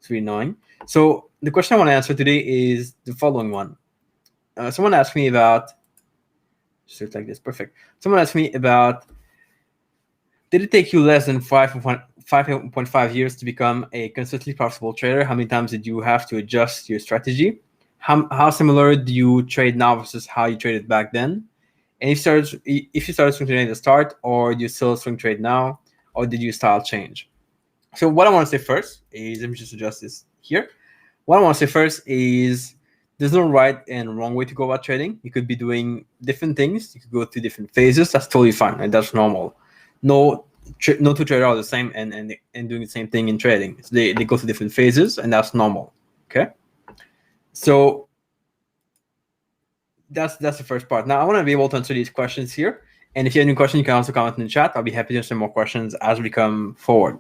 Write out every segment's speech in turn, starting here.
It's really annoying. So the question I want to answer today is the following one. Someone asked me about, just like this, perfect. Someone asked me about, did it take you less than 5.5 years to become a consistently profitable trader? How many times did you have to adjust your strategy? How similar do you trade now versus how you traded back then? And if you started swing trading at the start, or do you still swing trade now, or did your style change? So what I want to say first is, let me just adjust this here. What I want to say first is there's no right and wrong way to go about trading. You could be doing different things. You could go through different phases. That's totally fine, and that's normal. No two traders are the same and doing the same thing in trading. So they go through different phases, and that's normal. Okay. So that's the first part. Now I want to be able to answer these questions here. And if you have any questions, you can also comment in the chat. I'll be happy to answer more questions as we come forward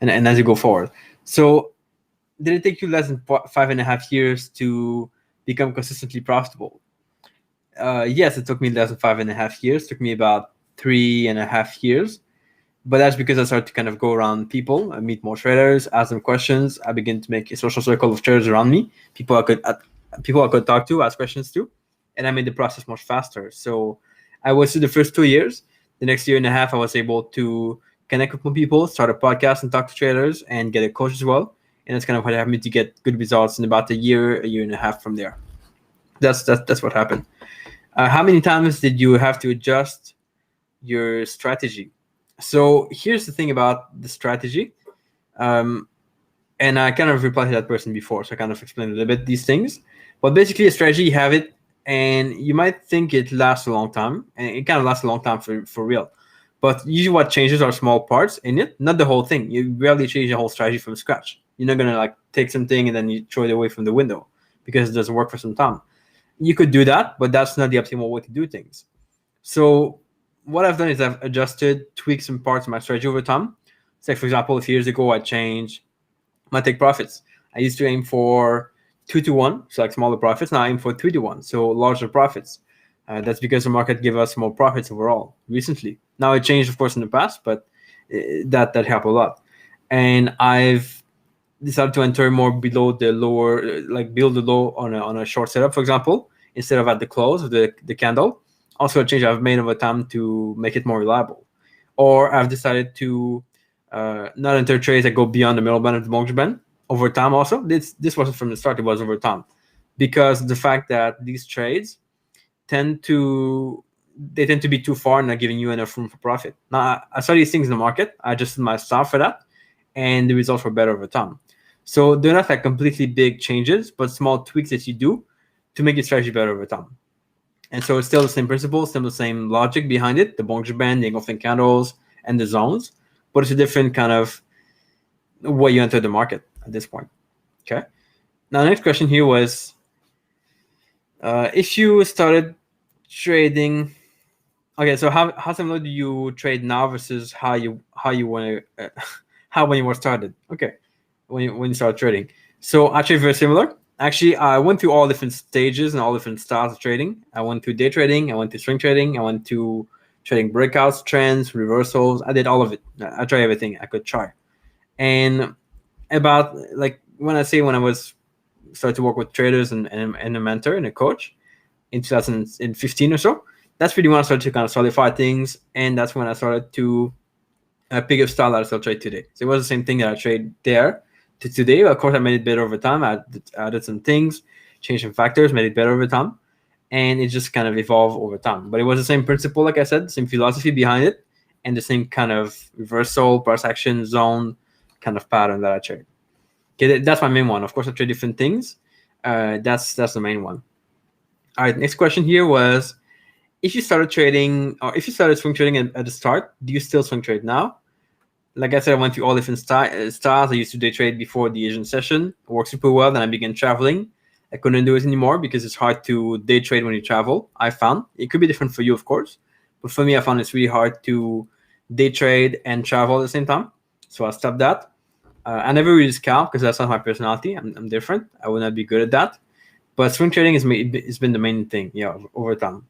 and as you go forward. So did it take you less than 5.5 years to become consistently profitable? Yes, it took me less than 5.5 years. It took me about 3.5 years. But that's because I started to kind of go around people, I meet more traders, ask them questions. I begin to make a social circle of traders around me, people I could talk to, ask questions to, and I made the process much faster. So I was through the first 2 years. The next 1.5 years, I was able to connect with more people, start a podcast and talk to traders, and get a coach as well. And that's kind of what happened me to get good results in about a year and a half from there. That's what happened. How many times did you have to adjust your strategy? So here's the thing about the strategy. And I kind of replied to that person before, so I kind of explained a little bit these things. But basically, a strategy, you have it, and you might think it lasts a long time, and it kind of lasts a long time for real. But usually what changes are small parts in it, not the whole thing. You rarely change the whole strategy from scratch. You're not going to like take something and then you throw it away from the window because it doesn't work for some time. You could do that, but that's not the optimal way to do things. So what I've done is I've adjusted, tweaked some parts of my strategy over time. So like, for example, a few years ago, I changed my take profits. I used to aim for 2-to-1, so like smaller profits. Now I aim for 3-to-1, so larger profits. That's because the market gave us more profits overall recently. Now it changed, of course, in the past, but that helped a lot. And I've decided to enter more below the lower, like build the low on a short setup, for example, instead of at the close of the candle. Also a change I've made over time to make it more reliable. Or I've decided to not enter trades that go beyond the middle band of the Bollinger Band over time also. This wasn't from the start, it was over time. Because the fact that these trades tend to be too far and not giving you enough room for profit. Now, I saw these things in the market. I adjusted my style for that, and the results were better over time. So they're not like completely big changes, but small tweaks that you do to make your strategy better over time. And so it's still the same principle, still the same logic behind it, the Bollinger Band, the engulfing candles, and the zones, but it's a different kind of way you enter the market at this point. Okay. Now, the next question here was, if you started trading, okay, so how similar do you trade now versus how you want to how when you were started? Okay, when you started trading. So actually very similar. Actually, I went through all different stages and all different styles of trading. I went through day trading, I went to swing trading, I went to trading breakouts, trends, reversals. I did all of it. I tried everything I could try. And about like when I was started to work with traders and a mentor and a coach in 2015 or so, that's really when I started to kind of solidify things, and that's when I started to pick up style that I still trade today. So it was the same thing that I trade there to today. Of course, I made it better over time. I added some things, changed some factors, made it better over time, and it just kind of evolved over time. But it was the same principle, like I said, the same philosophy behind it, and the same kind of reversal, price action, zone kind of pattern that I trade. Okay, that's my main one. Of course, I trade different things. That's the main one. All right, next question here was, if you started trading, or if you started swing trading at the start, do you still swing trade now? Like I said, I went through all different styles. I used to day trade before the Asian session. It worked super well. Then I began traveling. I couldn't do it anymore because it's hard to day trade when you travel. I found it could be different for you, of course, but for me, I found it's really hard to day trade and travel at the same time. So I stopped that. I never really scalp because that's not my personality. I'm different. I would not be good at that. But swing trading has been the main thing, over time.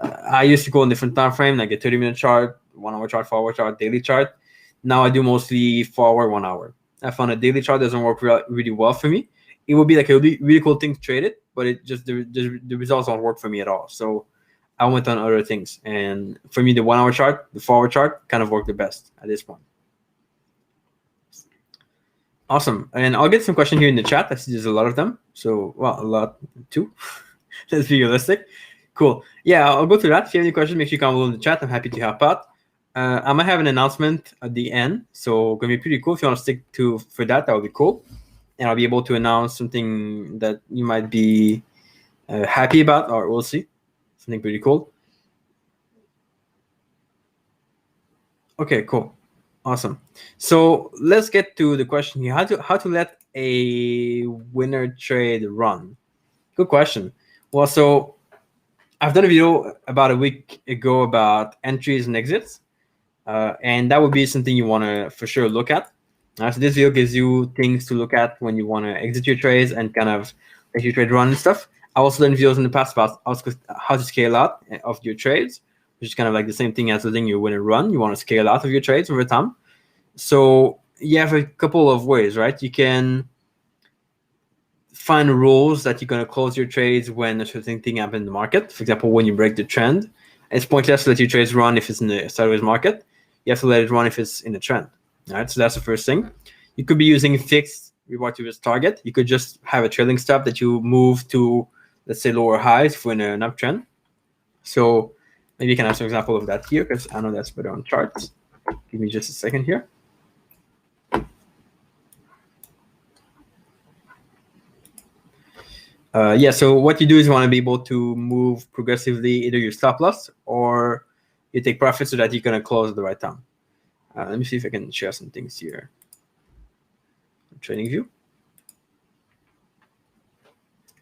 I used to go on different time frame, like a 30-minute chart, 1 hour chart, 4 hour chart, daily chart. Now I do mostly 4 hour, 1 hour. I found a daily chart doesn't work really well for me. It would be like a really cool thing to trade it, but it just the results don't work for me at all. So I went on other things, and for me, the 1 hour chart, the 4 hour chart, kind of worked the best at this point. Awesome, and I'll get some questions here in the chat. I see there's a lot of them, so well, a lot too. Let's be realistic. Cool. Yeah, I'll go through that. If you have any questions, make sure you comment below in the chat. I'm happy to help out. I might have an announcement at the end, so gonna be pretty cool. If you want to stick to for that, that would be cool, and I'll be able to announce something that you might be happy about, or we'll see. Something pretty cool. Okay, cool, awesome. So let's get to the question here: how to let a winner trade run? Good question. Well, so I've done a video about a week ago about entries and exits. And that would be something you want to for sure look at. So this video gives you things to look at when you want to exit your trades and kind of let your trade run and stuff. I also done videos in the past about how to scale out of your trades, which is kind of like the same thing as letting your winner run. You want to scale out of your trades over time. So you have a couple of ways, right? You can find rules that you're going to close your trades when a certain thing happens in the market. For example, when you break the trend, it's pointless to let your trades run if it's in the sideways market. You have to let it run if it's in the trend. All right, so that's the first thing. You could be using fixed reward to risk target. You could just have a trailing stop that you move to, let's say, lower highs if we're in an uptrend. So maybe you can have some example of that here, because I know that's better on charts. Give me just a second here. Yeah, so what you do is you want to be able to move progressively either your stop loss or you take profit so that you're going to close at the right time. Let me see if I can share some things here. Trading view.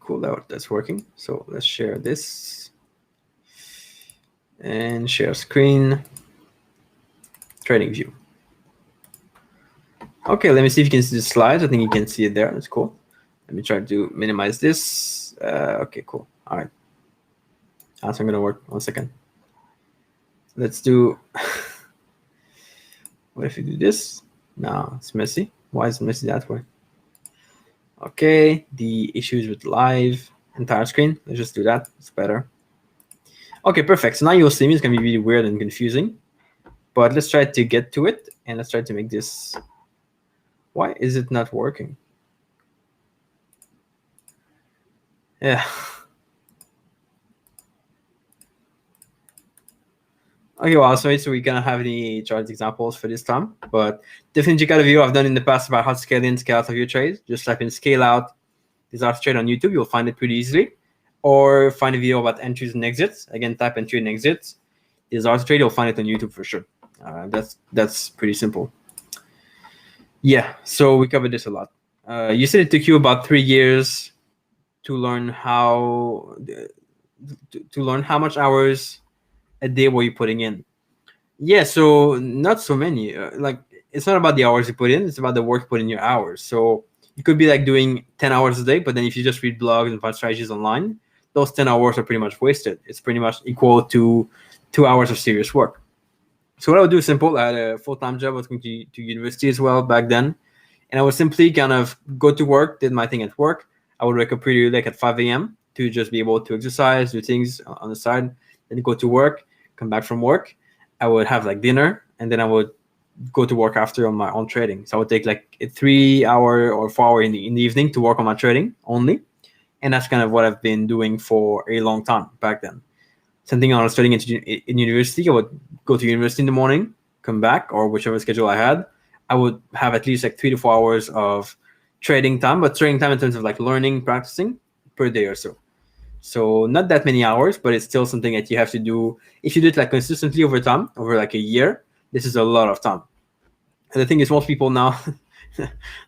Cool, that's working. So let's share this and share screen. Trading view. Okay, let me see if you can see the slides. I think you can see it there. That's cool. Let me try to minimize this. Okay, cool. All right. That's not going to work. 1 second. Let's do. What if you do this? No, it's messy. Why is it messy that way? Okay, the issues with live entire screen. Let's just do that. It's better. Okay, perfect. So now you'll see me. It's going to be really weird and confusing. But let's try to get to it. And let's try to make this. Why is it not working? Yeah. Okay, well, so we're gonna have any chart examples for this time, but definitely check out a video I've done in the past about how to scale in, scale out of your trades. Just type in scale out disaster trade on YouTube, you'll find it pretty easily. Or find a video about entries and exits. Again, type entry and exits disaster trade, you'll find it on YouTube for sure. That's pretty simple. Yeah, so we covered this a lot. You said it took you about 3 years to learn how much hours a day were you putting in? Yeah, so not so many. Like it's not about the hours you put in; it's about the work you put in your hours. So you could be like doing 10 hours a day, but then if you just read blogs and find strategies online, those 10 hours are pretty much wasted. It's pretty much equal to 2 hours of serious work. So what I would do is simple. I had a full-time job. I was going to university as well back then, and I would simply kind of go to work, did my thing at work. I would wake up pretty late at 5 a.m. to just be able to exercise, do things on the side, then go to work. Come back from work, I would have like dinner, and then I would go to work after on my own trading. So I would take like a 3 hour or 4 hour in the evening to work on my trading only, and that's kind of what I've been doing for a long time back then. Same thing when I was studying in university. I would go to university in the morning, come back, or whichever schedule I had. I would have at least like 3 to 4 hours of trading time, but trading time in terms of like learning, practicing per day or so. So not that many hours, but it's still something that you have to do. If you do it like consistently over time, over like a year, this is a lot of time. And the thing is, most people now,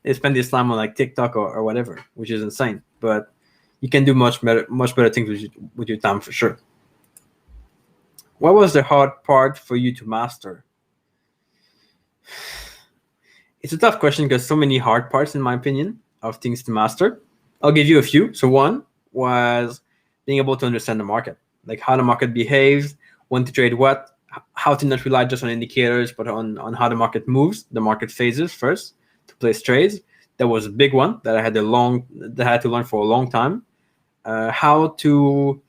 they spend this time on like TikTok or whatever, which is insane. But you can do much better things with your time for sure. What was the hard part for you to master? It's a tough question because so many hard parts, in my opinion, of things to master. I'll give you a few. So one was being able to understand the market, like how the market behaves, when to trade what, how to not rely just on indicators, but on how the market moves, the market phases first. to place trades. That was a big one that I had to learn for a long time. How to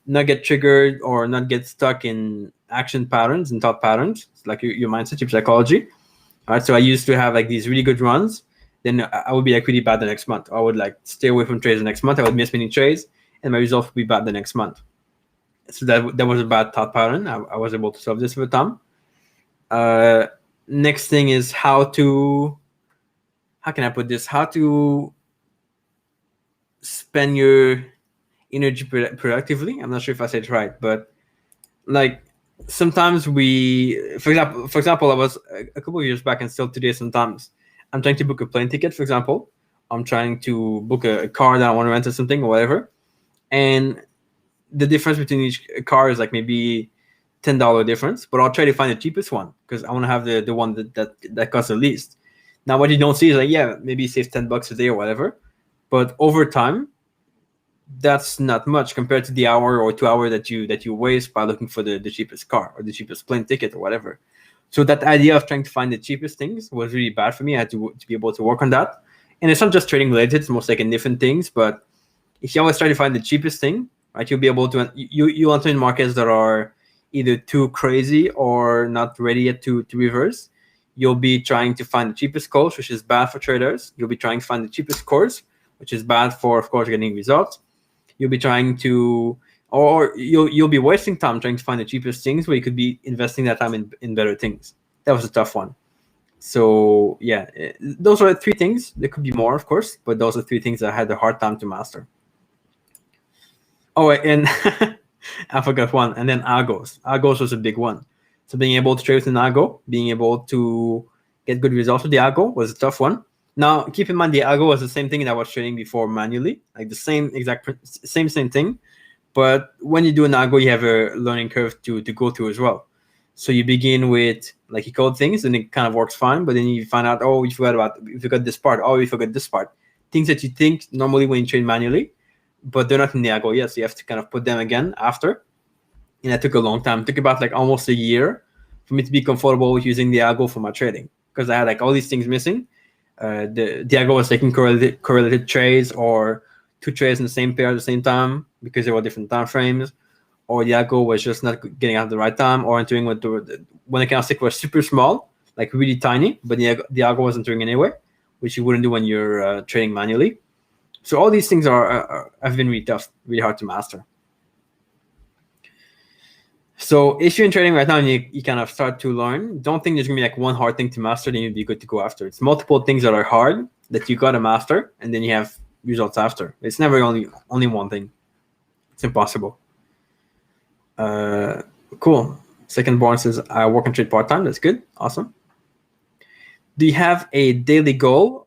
not get triggered or not get stuck in action patterns and thought patterns, like your mindset, your psychology. All right, so I used to have like these really good runs. Then I would be like really bad the next month. I would like stay away from trades the next month. I would miss many trades, and my results would be bad the next month. So that was a bad thought pattern. I was able to solve this with time. Next thing is how can I put this? How to spend your energy productively. I'm not sure if I said it right, but like sometimes for example, I was a couple of years back and still today. Sometimes I'm trying to book a plane ticket. For example, I'm trying to book a car that I want to rent or something or whatever, and the difference between each car is like maybe $10 difference, but I'll try to find the cheapest one because I want to have the one that costs the least. Now, what you don't see is like, yeah, maybe you save $10 a day or whatever, but over time, that's not much compared to the hour or 2 hours that you waste by looking for the cheapest car or the cheapest plane ticket or whatever. So that idea of trying to find the cheapest things was really bad for me. I had to be able to work on that. And it's not just trading related; it's most like in different things. But if you always try to find the cheapest thing, right, you'll be able to you enter in markets that are either too crazy or not ready yet to reverse. You'll be trying to find the cheapest calls, which is bad for traders. You'll be trying to find the cheapest cores, which is bad for, of course, getting results. You'll be trying to, or you'll be wasting time trying to find the cheapest things where you could be investing that time in better things. That was a tough one. So yeah, those are 3 things. There could be more, of course, but those are 3 things I had a hard time to master. Oh, and I forgot one. And then algos. Algos was a big one. So being able to trade with an algo, being able to get good results with the algo was a tough one. Now, keep in mind, the algo was the same thing that I was trading before manually, like the same thing. But when you do an algo, you have a learning curve to go through as well. So you begin with, like, you code things and it kind of works fine, but then you find out, oh, you forgot this part. Oh, you forgot this part. Things that you think normally when you trade manually, but they're not in the algo yet. So you have to kind of put them again after. And that took a long time. It took about like almost a year for me to be comfortable with using the algo for my trading because I had like all these things missing. The algo was taking correlated trades or 2 trades in the same pair at the same time because there were different time frames, or the algo was just not getting out at the right time, or entering when the candlestick was super small, like really tiny, but the algo wasn't entering anyway, which you wouldn't do when you're trading manually. So all these things have been really tough, really hard to master. So if you're in trading right now and you kind of start to learn, don't think there's gonna be like one hard thing to master, then you'd be good to go after. It's multiple things that are hard that you gotta master, and then you have results after. It's never only one thing. It's impossible. Cool. Second born says I work and trade part-time. That's good. Awesome. Do you have a daily goal,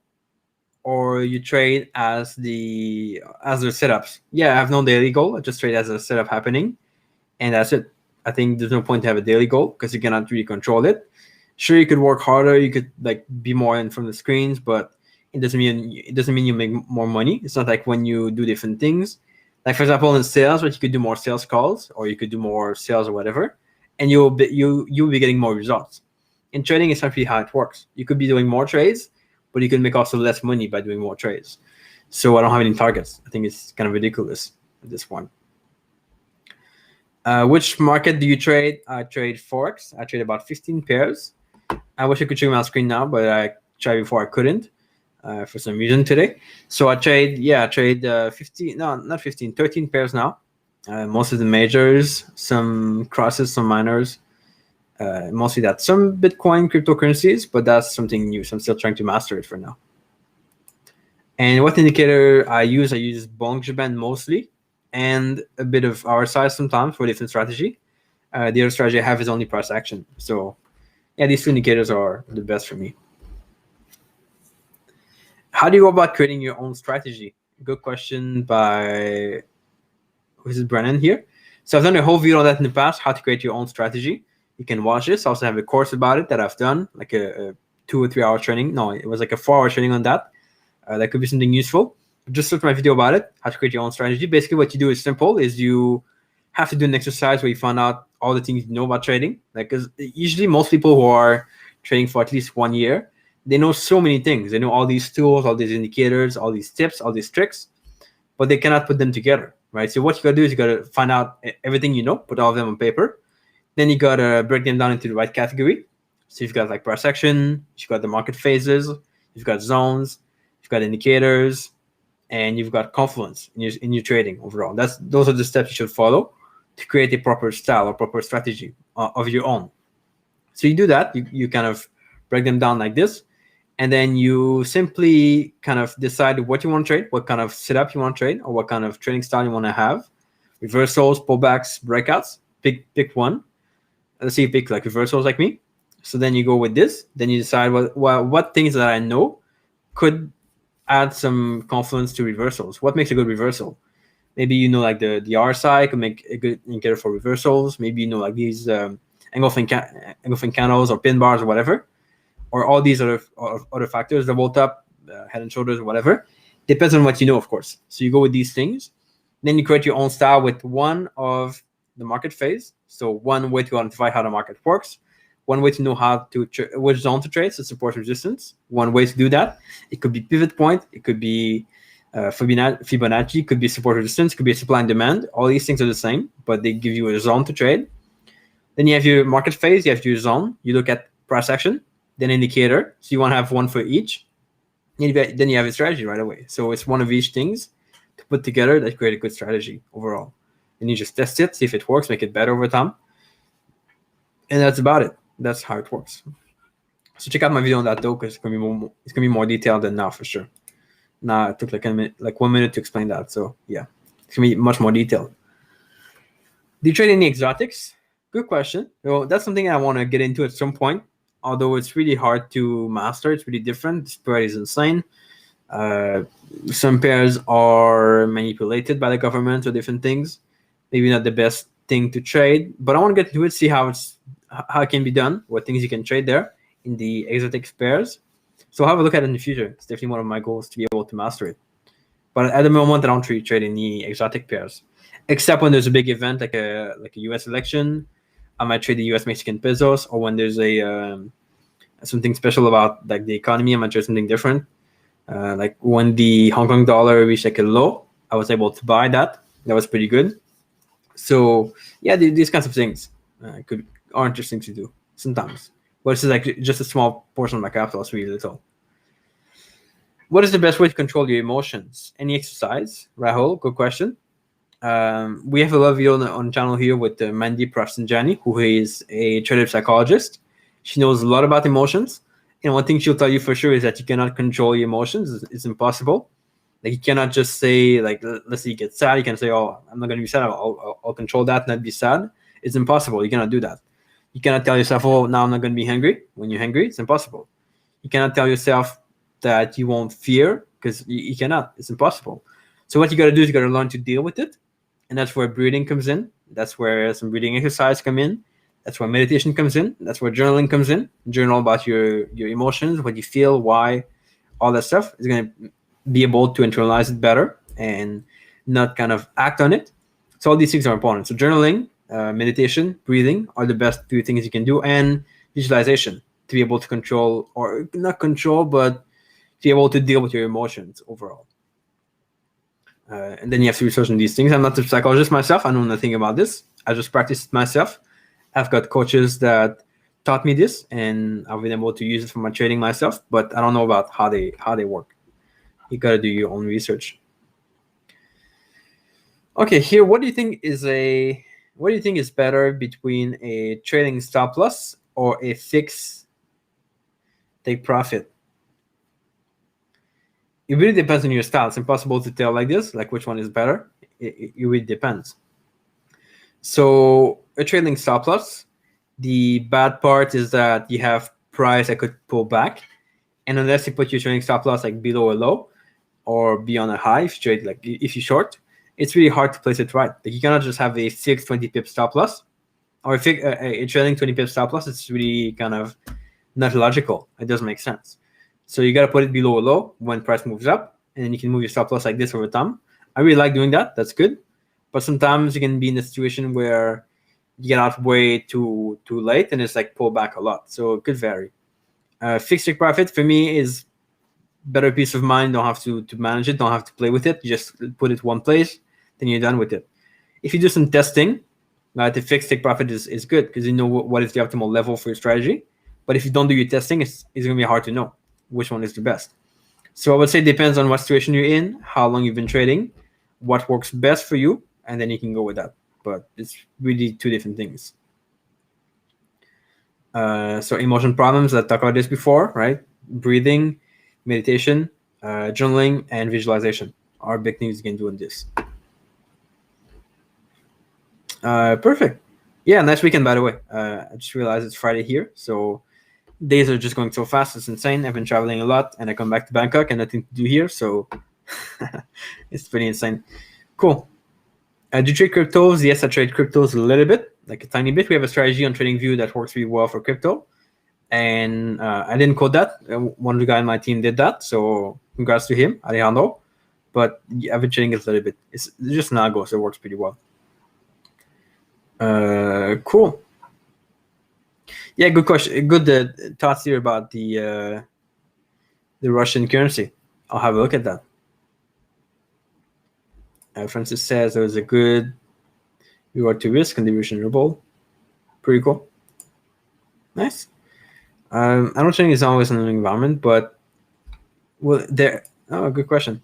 or you trade as the setups? Yeah, I have no daily goal. I just trade as a setup happening, and that's it. I think there's no point to have a daily goal because you cannot really control it. Sure, you could work harder, you could like be more in from the screens, but it doesn't mean you make more money. It's not like when you do different things. Like for example, in sales, right, you could do more sales calls or you could do more sales or whatever, and you'll be getting more results. In trading, it's not really how it works. You could be doing more trades, but you can make also less money by doing more trades. So I don't have any targets. I think it's kind of ridiculous at this point. Which market do you trade? I trade Forex. I trade about 15 pairs. I wish I could show you my screen now, but I tried before I couldn't for some reason today. So I trade 13 pairs now. Most of the majors, some crosses, some minors, mostly that. Some Bitcoin cryptocurrencies, but that's something new. So I'm still trying to master it for now. And what indicator I use Bollinger Band mostly, and a bit of RSI sometimes for a different strategy. The other strategy I have is only price action. So yeah, these 2 indicators are the best for me. How do you go about creating your own strategy? Good question by, who's it, Brennan here? So I've done a whole video on that in the past, how to create your own strategy. You can watch this. I also have a course about it that I've done, like a 2 or 3 hour training. No, it was like a 4 hour training on that. That could be something useful. Just search my video about it, how to create your own strategy. Basically, what you do is simple: is you have to do an exercise where you find out all the things you know about trading. Like, because usually most people who are trading for at least 1 year, They know so many things. They know all these tools, all these indicators, all these tips, all these tricks, but they cannot put them together, right? So what you gotta do is you gotta find out everything you know, put all of them on paper. Then you gotta break them down into the right category. So you've got like price action, you've got the market phases, you've got zones, you've got indicators, and you've got confluence in your trading overall. Those are the steps you should follow to create a proper style or proper strategy of your own. So you do that, you kind of break them down like this, and then you simply kind of decide what you want to trade, what kind of setup you want to trade, or what kind of trading style you want to have. Reversals, pullbacks, breakouts, pick one. Let's say you pick like reversals like me. So then you go with this, then you decide what things that I know could add some confluence to reversals. What makes a good reversal? Maybe you know like the RSI could make a good indicator for reversals. Maybe you know like these engulfing candles or pin bars or whatever, or all these other factors, double top, head and shoulders or whatever. Depends on what you know, of course. So you go with these things. Then you create your own style with one of the market phase. So one way to identify how the market works, one way to know how to which zone to trade, so support resistance. One way to do that, it could be pivot point, it could be Fibonacci, could be support resistance, could be supply and demand. All these things are the same, but they give you a zone to trade. Then you have your market phase, you have your zone. You look at price action, then indicator. So you want to have one for each. Then you have a strategy right away. So it's one of each things to put together that create a good strategy overall. And you just test it, see if it works, make it better over time. And that's about it. That's how it works. So check out my video on that though, because it's gonna be more detailed than now for sure. Now it took like 1 minute to explain that. So yeah, it's gonna be much more detailed. Do you trade any exotics? Good question. Well, that's something I want to get into at some point. Although it's really hard to master, it's really different. This pair is insane. Some pairs are manipulated by the government or different things. Maybe not the best thing to trade, but I want to get into it, see how it can be done, what things you can trade there in the exotic pairs. So I'll have a look at it in the future. It's definitely one of my goals to be able to master it. But at the moment, I don't really trade any exotic pairs, except when there's a big event like a U.S. election. I might trade the U.S. Mexican pesos, or when there's something special about like the economy, I might trade something different. Like when the Hong Kong dollar reached like a low, I was able to buy that. That was pretty good. So yeah, these kinds of things are interesting to do sometimes. But it's like just a small portion of my capital. It's really little. What is the best way to control your emotions? Any exercise? Rahul, good question. We have a lot of video on the channel here with Mandy Prafsanjani, who is a trader psychologist. She knows a lot about emotions. And one thing she'll tell you for sure is that you cannot control your emotions. It's impossible. Like you cannot just say, like, let's say you get sad, you can say, oh, I'm not going to be sad. I'll control that and not be sad. It's impossible. You cannot do that. You cannot tell yourself, oh, now I'm not going to be hungry. When you're hungry, it's impossible. You cannot tell yourself that you won't fear, because you cannot. It's impossible. So what you got to do is you got to learn to deal with it. And that's where breathing comes in. That's where some breathing exercise come in. That's where meditation comes in. That's where journaling comes in. Journal about your emotions, what you feel, why, all that stuff is going to be able to internalize it better and not kind of act on it. So all these things are important. So journaling, meditation, breathing are the best 2 things you can do, and visualization to be able to control, or not control, but to be able to deal with your emotions overall. And then you have to research on these things. I'm not a psychologist myself. I know nothing about this. I just practice it myself. I've got coaches that taught me this, and I've been able to use it for my trading myself, but I don't know about how they work. You got to do your own research. Okay, here, what do you think is better between a trading stop loss or a fixed take profit? It really depends on your style. It's impossible to tell like this, like which one is better. It really depends. So a trading stop loss, the bad part is that you have price that could pull back, and unless you put your trading stop loss like below a low or beyond a high, if you short, it's really hard to place it right. Like you cannot just have a fixed 20 pip stop loss or a trailing 20 pip stop loss. It's really kind of not logical. It doesn't make sense. So you got to put it below a low when price moves up, and then you can move your stop loss like this over time. I really like doing that. That's good. But sometimes you can be in a situation where you get out way too late and it's like pull back a lot. So it could vary. Fixed take profit for me is better peace of mind. Don't have to manage it. Don't have to play with it. You just put it one place, then you're done with it. If you do some testing, the fixed take profit is good because you know what is the optimal level for your strategy. But if you don't do your testing, it's going to be hard to know which one is the best. So I would say it depends on what situation you're in, how long you've been trading, what works best for you, and then you can go with that. But it's really two different things. So emotion problems, I talked about this before, right? Breathing, meditation, journaling, and visualization are big things you can do in this. Perfect. Yeah, nice weekend, by the way. I just realized it's Friday here, so days are just going so fast. It's insane. I've been traveling a lot, and I come back to Bangkok and nothing to do here, so it's pretty insane. Cool. Do you trade cryptos? Yes, I trade cryptos a little bit, like a tiny bit. We have a strategy on TradingView that works really well for crypto, and I didn't code that. One of the guys on my team did that, so congrats to him, Alejandro. But yeah, I've been trading it a little bit. It's just Nago, so it works pretty well. Cool. Yeah, good question. Good thoughts here about the Russian currency. I'll have a look at that. Francis says there was a good reward to risk contribution ruble. Pretty cool. Nice. I don't think it's always in an environment, but will there? Oh, good question.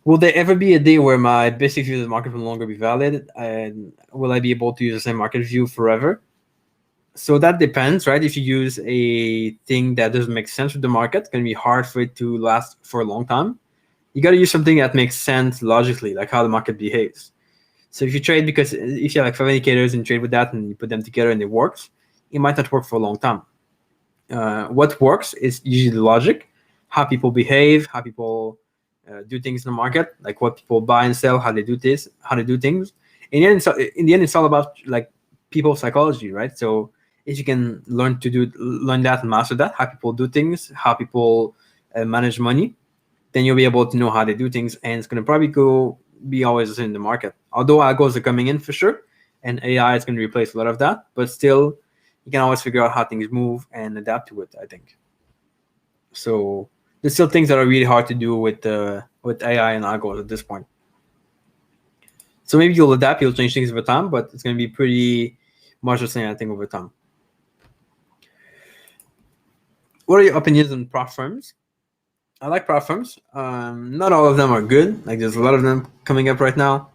Will there ever be a day where my basic view of the market will no longer be valid, and will I be able to use the same market view forever? So that depends, right? If you use a thing that doesn't make sense with the market, it's going to be hard for it to last for a long time. You got to use something that makes sense logically, like how the market behaves. So if you trade because if you have like 5 indicators and trade with that and you put them together and it works, it might not work for a long time. What works is usually the logic, how people behave, how people do things in the market, like what people buy and sell, how they do this, how they do things. In the end, it's all about like people psychology, right? So if you can learn that and master that, how people do things, how people manage money, then you'll be able to know how they do things, and it's going to probably be always in the market. Although algos are coming in for sure, and AI is going to replace a lot of that, but still, you can always figure out how things move and adapt to it, I think. So there's still things that are really hard to do with AI and algos at this point. So maybe you'll adapt, you'll change things over time, but it's going to be pretty much the same, I think, over time. What are your opinions on prop firms? I like prop firms. Not all of them are good. Like there's a lot of them coming up right now.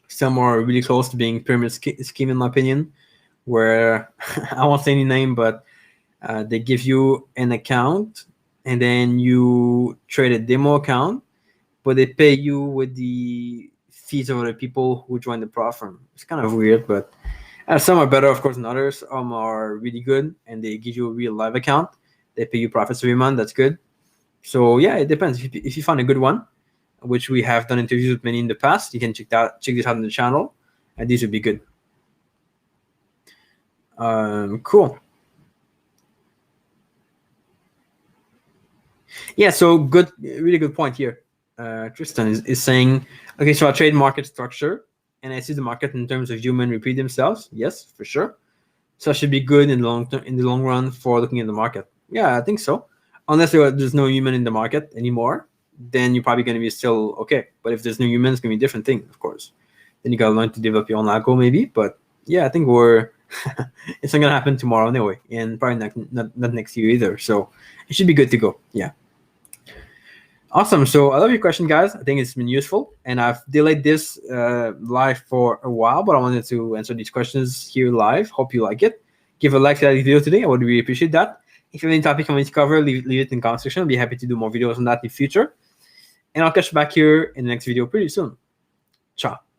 Some are really close to being pyramid scheme, in my opinion, where I won't say any name, but they give you an account and then you trade a demo account, but they pay you with the fees of other people who join the prop firm. It's kind of weird, but some are better, of course, than others. Some are really good, and they give you a real live account. They pay you profits every month. That's good. So yeah, it depends. If you find a good one, which we have done interviews with many in the past, you can check this out on the channel, and these would be good. Cool. Yeah, so good, really good point here. Tristan is saying, okay, so I trade market structure, and I see the market in terms of human repeat themselves. Yes, for sure. So I should be good in the long run for looking at the market. Yeah, I think so. Unless there's no human in the market anymore, then you're probably going to be still okay. But if there's no human, it's going to be a different thing, of course. Then you got to learn to develop your own algo maybe. But yeah, I think it's not going to happen tomorrow anyway, and probably not next year either. So it should be good to go. Yeah. Awesome. So I love your question, guys. I think it's been useful, and I've delayed this live for a while, but I wanted to answer these questions here live. Hope you like it. Give a like to that video today. I would really appreciate that. If you have any topic you want me to cover, leave it in the comment section. I'll be happy to do more videos on that in the future. And I'll catch you back here in the next video pretty soon. Ciao.